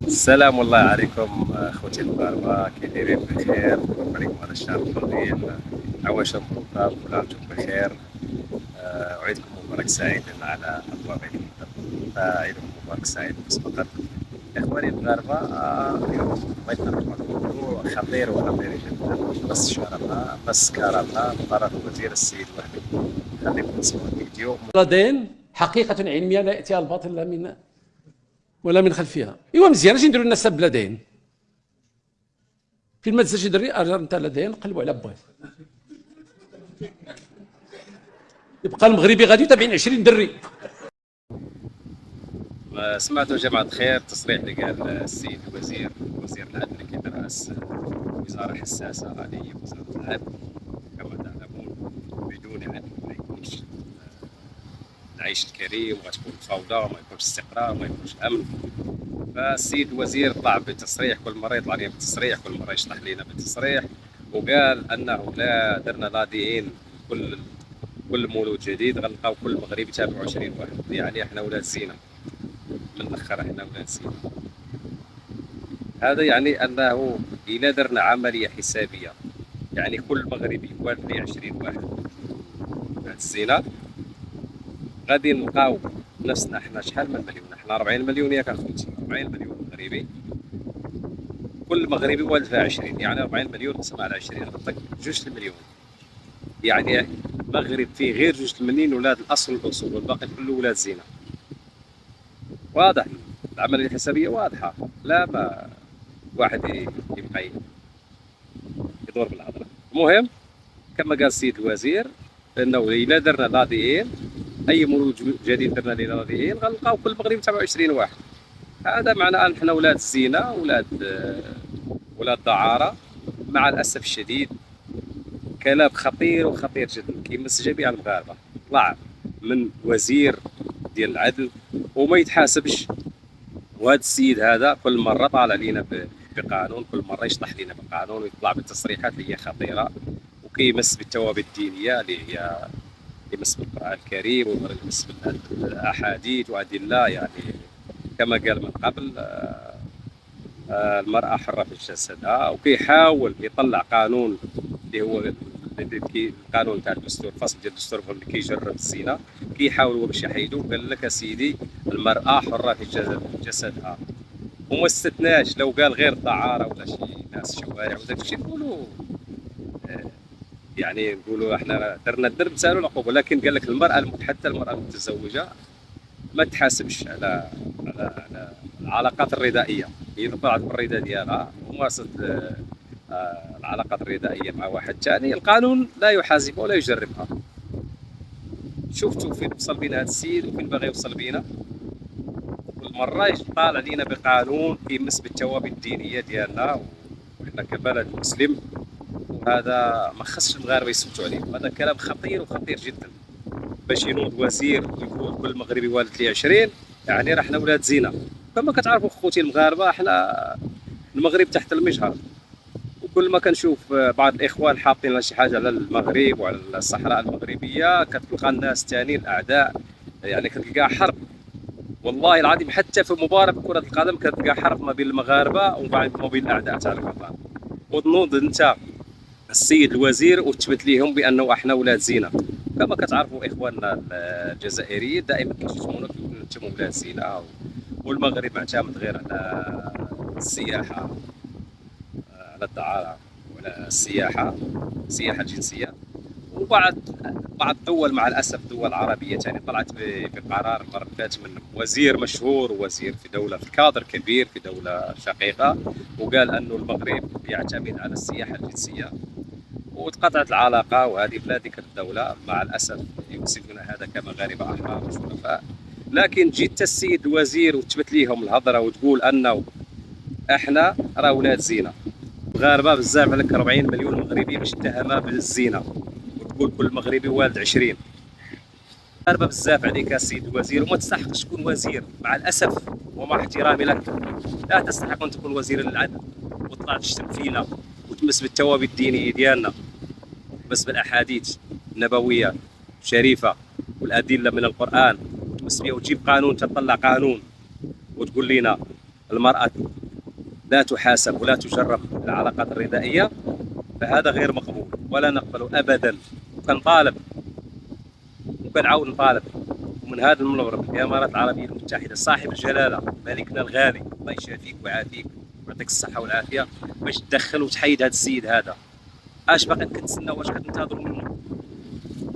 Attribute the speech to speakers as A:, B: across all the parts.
A: السلام الله عليكم اخوتي المغاربه، كي دايرين بخير؟ مبروك عليكم هذا الشهر الفضيل، عواشر مبروكه، كل عام وانتم بخير. وعيدكم مبارك سعيد على ابواب عيد الفطر، فعيدكم مبارك سعيد مسبقا. اخواني المغاربه، اليوم بغيت نهضر معكم موضوع خطير وخطير جدا، بس شارها بس كرمها قرار الوزير السيد وهبي. خليكم تسمعوا الفيديو.
B: بلدين حقيقة علمية لا يأتيها الباطل لا من ولا من خلفها. ايوا مزيان اش نديروا الناس بلدين فين ما تزادش دري انت لدين قلبوا على باه يبقى المغربي غادي تابعين 20 دري.
A: سمعتوا جماعة الخير تصريح اللي قال السيد الوزير، وزير العدل، اللي كيترأس وزارة حساسة هذه هي وزارة العدل. كما تعلمون بدون عدل ما يكونش العيش الكريم، وغتكون فوضى وما يكونش استقرار وما يكونش أمن. فالسيد الوزير طلع بتصريح، كل مرة يطلع لنا بتصريح، كل مرة يشرح لنا بتصريح، وقال أنه لا درنا لاذعين كل مولود جديد غنلقاو كل مغربي يتابعوا 20 واحد، يعني احنا ولاد زينة، من الاخر احنا ولاد زينة. هذا يعني انه الا درنا عمليه حسابيه، يعني كل مغربي والد لي 20 واحد هاد الزينه، غادي نلقاو نفسنا احنا شحال من مليون، احنا 40 مليون ياك اخوتي، 40 مليون مغربي، كل مغربي والد فيها 20، يعني 40 مليون نقسم على 20 غتعطيك 2 المليون. يعني المغرب فيه غير 2 المليون ولاد الاصل والاصول، والباقي كله ولاد زينه. واضح العمليه الحسابيه واضحه، لا ما واحد يبقى يدور بالهضره. المهم كما قال السيد الوزير انه الا درنا لاذعين، اي مولود جديد درنا ليه لاذعين غنلقاو كل مغربي 27 واحد. هذا معناه ان احنا ولاد الزينه، ولاد دعاره. مع الاسف الشديد كلام خطير وخطير جدا كيمس جميع المغاربه، طلع من وزير ديال العدل وما يتحاسبش. وهذا السيد هذا كل مره طالع لينا بقانون، كل مره يشطح لنا بقانون ويطلع بتصريحات اللي هي خطيره، وكيمس بالثوابت الدينيه اللي هي يمس بالقران الكريم ويمس بالاحاديث وادله. يعني كما قال من قبل، المراه حره في جسدها، وكيحاول يطلع قانون اللي هو القانون تاع الدستور، الفصل ديال الدستور اللي كيجرب الزنا، كيحاول هو باش يحيدو. قال لك اسيدي المراه حره في جسدها، وما استثناش. لو قال غير الدعاره ولا شي ناس شوارع وداك الشيء نقولوا يعني نقولوا احنا درنا الدرب سالوا العقوبه، لكن قال لك المراه، حتى المراه المتزوجه ما تحاسبش على العلاقات الردائيه. اذا طلعت بالرضا ديالها ومارست العلاقات الردائيه مع واحد ثاني، القانون لا يحاسبها ولا يجربها. شفتوا فين وصل بينا هذا السيد وفين باغي يوصل بينا؟ كل مره يطالع علينا بقانون كيمس بالثوابت الدينيه ديالنا، وحنا كبلد مسلم، وهذا ما خصش المغاربه يصوتوا عليه. هذا كلام خطير وخطير جدا. باش ينوض وزير ويقول كل مغربي والد لي 20، يعني راه حنا ولاد زينه. كما كتعرفوا خوتي المغاربه، احنا المغرب تحت المجهر، وكل ما كنشوف بعض الاخوان حاطين شي حاجه على المغرب وعلى الصحراء المغربيه، كتلقى الناس ثاني الاعداء، يعني كتلقى حرب. والله العظيم حتى في مباراه كره القدم كتلقى حرب ما بين المغاربه وما بين الاعداء تاع الوطن. وتنوض انت السيد الوزير وتثبت ليهم بانه احنا ولاد زينه. كما كتعرفوا اخواننا الجزائريين دائما كيشتمونا كيقولوا انتم ولاد زينه، والمغرب معتمد غير على السياحه، على الدعاره وعلى السياحه الجنسيه. وبعض الدول مع الاسف دول عربيه ثاني طلعت بقرار المره اللي فاتت من وزير مشهور، وزير في دوله، في كادر كبير في دوله شقيقه، وقال انه المغرب يعتمد على السياحه الجنسيه، وتقطعت العلاقه. وهذه بلادك الدوله مع الاسف يوصفنا هذا كمغاربه احرار وشرفاء. لكن جيت السيد الوزير وتثبت ليهم الهضره وتقول انه احنا راه ولاد زينه. مغاربه بزاف، عليك 40 مليون مغربي باش اتهمها بالزينه، وتقول كل مغربي والد 20. مغاربه بزاف عليك السيد الوزير، وما تستحقش تكون وزير مع الاسف. ومع احترامي لك، لا تستحق ان تكون وزير للعدل وتطلع تشتم فينا وتمس بالثوابت الدينيه ديالنا، تمس بالاحاديث النبويه الشريفه والادله من القران، وتمس بها وتجيب قانون، تطلع قانون وتقول لنا المرأة لا تحاسب ولا تجرب العلاقات الردائية، فهذا غير مقبول ولا نقبله أبدا. وكنطالب وكنعاود نطالب ومن هذا المنبر بالإمارات العربية المتحدة صاحب الجلالة ملكنا الغالي الله يشافيك ويعافيك ويعطيك الصحة والعافية باش تدخل وتحيد هذا السيد هذا. اش باقي كتسنى؟ واش كتنتظروا منه؟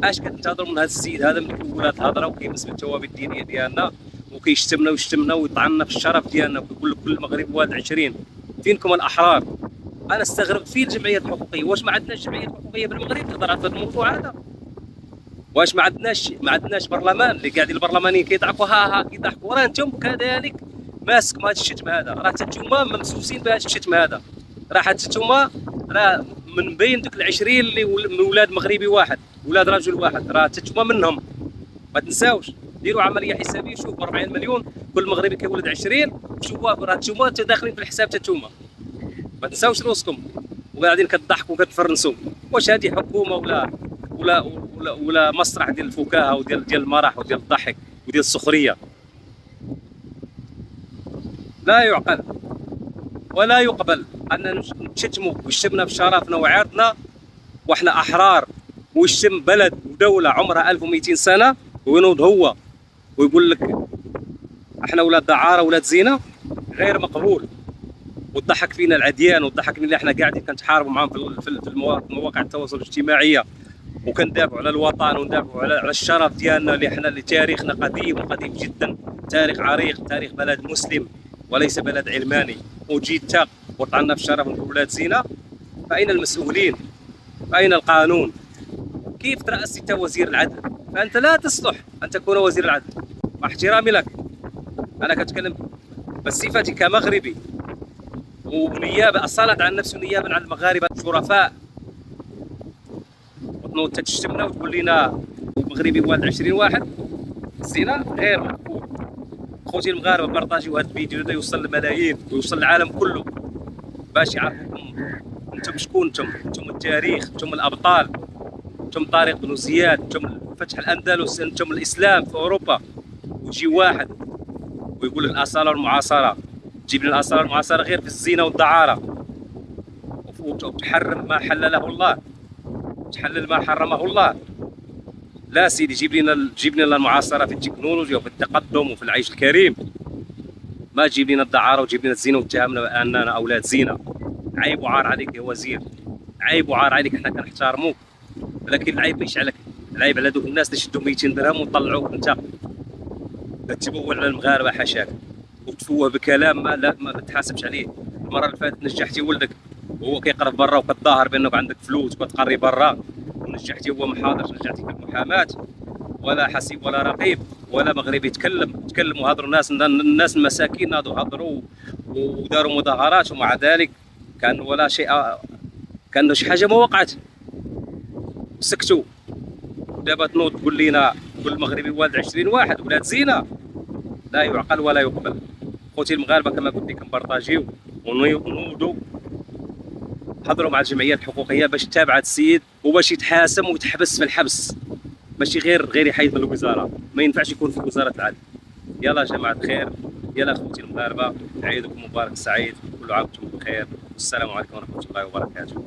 A: اش كتنتظروا من هذا السيد هذا اللي كيقول هذه الهضره وكيمس بالثوابت الدينيه ديالنا وكيشتمنا ويطعنا في الشرف ديالنا وكيقول لك كل مغربي واد 20؟ فينكم الاحرار؟ انا استغرب فين الجمعيات الحقوقيه؟ واش ما عندناش جمعيات حقوقيه بالمغرب تهضر على هذا الموضوع هذا؟ واش ما عندناش برلمان اللي قاعدين البرلمانيين كيضحكوا ها كيضحكوا؟ راه انتم كذلك ماسك مع هذا الشتم هذا، راه حتى نتوما ممسوسين بهذا الشتم هذا، راه حتى نتوما راه من بين دوك ال20 اللي من ولاد مغربي واحد ولاد رجل واحد راه حتى نتوما منهم. ما تنساوش ديروا عمليه حسابيه، شوف ب 40 مليون كل مغربي كيولد 20، شوفوا راه نتوما داخلين في الحساب حتى نتوما. ما تنساوش راسكم وقاعدين كتضحكوا وكتفرنسوا. واش هذه حكومه ولا مسرح ديال الفكاهه وديال المرح وديال الضحك وديال السخريه؟ لا يعقل ولا يقبل أننا نشتموا ويشتمنا بشرفنا وعرضنا وإحنا أحرار، ويشتم بلد ودولة عمرها 1200 سنة وينوض هو ويقول لك إحنا ولاد دعارة ولاد زينة. غير مقبول. وتضحك فينا العديان وتضحك اللي إحنا قاعدين كنتحاربوا معاهم في مواقع التواصل الاجتماعي وكندافعوا على الوطن وندافعوا على الشرف ديالنا اللي إحنا اللي تاريخنا قديم وقديم جدا، تاريخ عريق، تاريخ بلد مسلم وليس بلد علماني. وجيت وطعنا في الشرف ونقول ولاد زينه. فأين المسؤولين؟ فأين القانون؟ كيف ترأس انت وزير العدل؟ فأنت لا تصلح أن تكون وزير العدل، مع احترامي لك. أنا كتكلم بصفتي كمغربي ونيابة أصالة عن نفسي ونيابة عن المغاربة الشرفاء. وتنوض تشتمنا وتقول لنا المغربي والد 20 واحد. الزنا غير مقبول. خوتي المغاربه بارطاجيو هذا الفيديو هذا يوصل للملايين ويوصل للعالم كله باش يعرفوكم انتم شكون. انتم التاريخ، انتم الابطال، انتم طارق بن زياد، انتم فتح الاندلس، انتم الاسلام في اوروبا. ويجي واحد ويقول الاصاله والمعاصره، تجيب لنا الاصاله والمعاصره غير في الزينه والدعاره، وتحرم ما حلله الله، تحلل ما حرمه الله. لا سيدي، جيب لنا المعاصره في التكنولوجيا وفي التقدم وفي العيش الكريم. ما تجيب لنا الدعاره وتجيب لنا الزينه وتتهمنا باننا اولاد زينه. عيب وعار عليك يا وزير، عيب وعار عليك. احنا كنحترموك، لكن العيب ماشي عليك، العيب على دوك الناس اللي شدوا 200 درهم وطلعوك انت تتبول على المغاربه حاشاك وتفوه بكلام ما تحاسبش عليه. المره اللي فاتت نجحتي ولدك وهو كيقرب برا وكتظاهر بانك عندك فلوس وكتقري برا، ونجحتي هو محاضر، نجحتي في المحاماه. ولا حسيب ولا رقيب ولا مغربي تكلموا هضروا الناس المساكين ناضوا هضروا وداروا مظاهرات، ومع ذلك كان ولا شيء، كان شي حاجه ما وقعت، سكتوا. دابا تنوض تقول لنا كل مغربي والد 20 واحد ولاد زينه. لا يعقل ولا يقبل. خوتي المغاربه كما قلت لكم بارطاجيو ونوضوا حضروا مع الجمعيات الحقوقيه باش تتابع هذا السيد وباش يتحاسم ويتحبس في الحبس، ماشي غير يحيد من الوزاره. ما ينفعش يكون في وزاره العدل. يلا جماعه الخير، يلا خوتي المغاربه، عيدكم مبارك سعيد، كل عام وانتم بخير، والسلام عليكم ورحمه الله وبركاته.